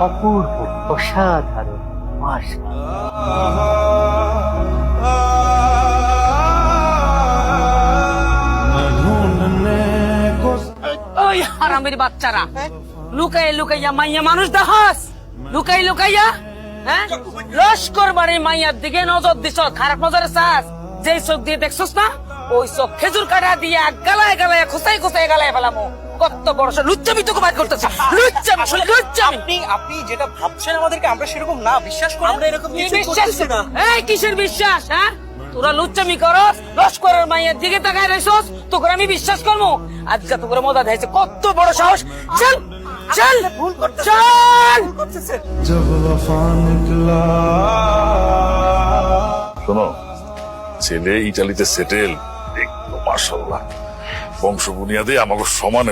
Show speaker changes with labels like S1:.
S1: অপূর্ব, অসাধারণ, মাশাআল্লাহ।
S2: ওই হারামের বাচ্চারা লুকাইয়া লুকাইয়া মাইয়া মানুষ দেখাস, লুকাইয়া হ্যাঁ লস্কর বাড়ি মাইয়ার দিকে নজর দিছ, খারাপ নজরে চাস। যে চোখ দিয়ে দেখছস না, ওই চোখ খেজুর কাটা দিয়ে গালায় গালায় খুসাই গালায় ফেলামো। কত বড় লুচ্চামি তোকে বাদ করতেছে, লুচ্চামি আসলে লুচ্চামি।
S3: আপনি যেটা ভাবছেন আমাদেরকে, আমরা সেরকম না, বিশ্বাস করেন। আমরা এরকম কিছু
S2: বিশ্বাস
S3: করতেছি না।
S2: এই কিসের বিশ্বাস? হ্যাঁ তোরা লুচ্চামি করস, লস্করের মাইয়ার দিকে তাকায় রইছস, তোকে আমি বিশ্বাস করবো? আজকে তোকে মজা দিয়েছে, কত বড় সাহস! চল চল
S3: ভুল করতেছেন,
S2: চল।
S3: ভুল করতেছেন।
S4: শোনো, ছেলে ইটালিতে সেটেল, দেখো মাশাআল্লাহ, বংশ বুনিয়াদে আমাকে সমানে